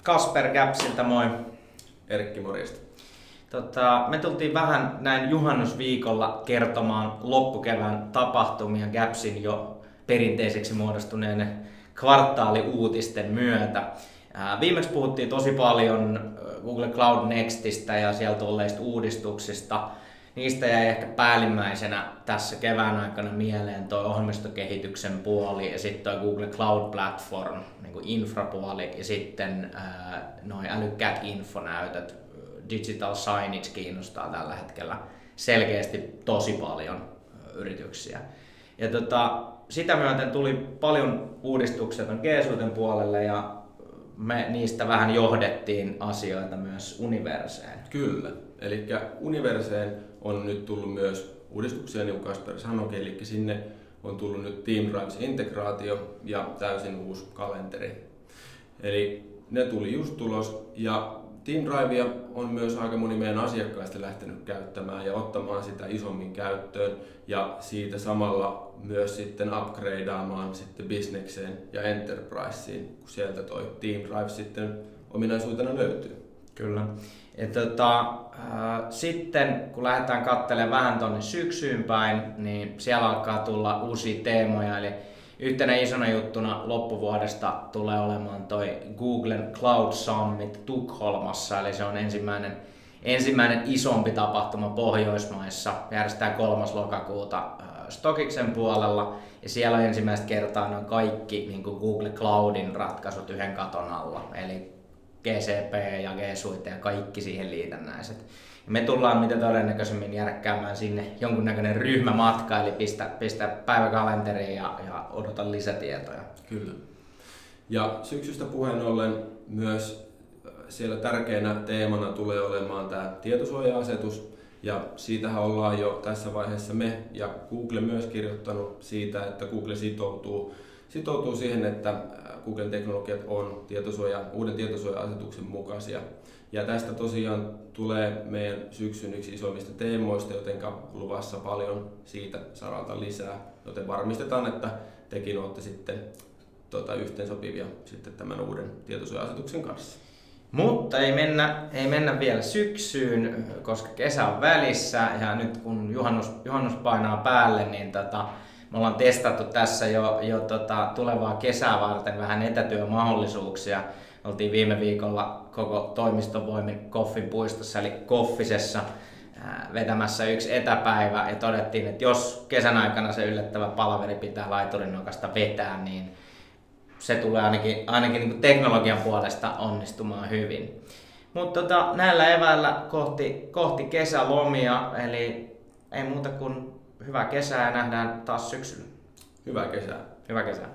Kasper Gapsilta, moi. Erkki, morjesta. Me tultiin vähän näin juhannusviikolla kertomaan loppukevään tapahtumia Gapsin jo perinteiseksi muodostuneen kvartaaliuutisten myötä. Viimeksi puhuttiin tosi paljon Google Cloud Nextistä ja sieltä olleista uudistuksista. Niistä jäi ehkä päällimmäisenä tässä kevään aikana mieleen tuo ohjelmistokehityksen puoli ja sitten tuo Google Cloud Platform, niin kuin infrapuoli ja sitten noin älykkäät infonäytöt. Digital signage kiinnostaa tällä hetkellä selkeästi tosi paljon yrityksiä. Ja sitä myöten tuli paljon uudistuksia tuon G-Suiten puolelle ja me niistä vähän johdettiin asioita myös Universeen. Kyllä, eli Universeen on nyt tullut myös uudistuksia, niin kuin Kasper sanoikin, eli sinne on tullut nyt Teamdrives-integraatio ja täysin uusi kalenteri. Eli ne tuli just tulos ja Teamdrivea on myös aika moni meidän asiakkaista lähtenyt käyttämään ja ottamaan sitä isommin käyttöön ja siitä samalla myös sitten upgradeaamaan sitten businesseen ja enterpriseen, kun sieltä toi Teamdrive sitten ominaisuutena löytyy. Kyllä. Ja sitten kun lähdetään katselemaan vähän tuonne syksyyn päin, niin siellä alkaa tulla uusia teemoja. Eli yhtenä isona juttuna loppuvuodesta tulee olemaan toi Googlen Cloud Summit Tukholmassa, eli se on ensimmäinen isompi tapahtuma Pohjoismaissa, järjestetään 3. lokakuuta Stokiksen puolella, ja siellä on ensimmäistä kertaa noin kaikki niin kuin Google Cloudin ratkaisut yhden katon alla, eli GCP ja G Suite ja kaikki siihen liitännäiset. Ja me tullaan mitä todennäköisemmin järkkäämään sinne jonkunnäköinen ryhmämatka, eli pistä päiväkalenteriin ja odota lisätietoja. Kyllä. Ja syksystä puheen ollen myös siellä tärkeänä teemana tulee olemaan tämä tietosuoja-asetus. Ja siitähän ollaan jo tässä vaiheessa me ja Google myös kirjoittanut siitä, että Google sitoutuu siihen, että Googlen teknologiat on uuden tietosuoja-asetuksen mukaisia. Ja tästä tosiaan tulee meidän syksyn yksi isoimmista teemoista, jotenka luvassa paljon siitä saralta lisää. Joten varmistetaan, että tekin olette sitten yhteensopivia sitten tämän uuden tietosuoja-asetuksen kanssa. Mutta ei mennä vielä syksyyn, koska kesä on välissä ja nyt kun juhannus painaa päälle, niin me ollaan testattu tässä jo tulevaa kesää varten vähän etätyömahdollisuuksia. Oltiin viime viikolla koko toimiston voimin Koffin puistossa eli Koffisessa vetämässä yksi etäpäivä ja todettiin, että jos kesän aikana se yllättävä palaveri pitää laiturinokasta vetää, niin se tulee ainakin niin kuin teknologian puolesta onnistumaan hyvin. Mutta näillä eväillä kohti kesälomia, eli ei muuta kuin hyvää kesää ja nähdään taas syksyllä. Hyvää kesää. Hyvää kesää.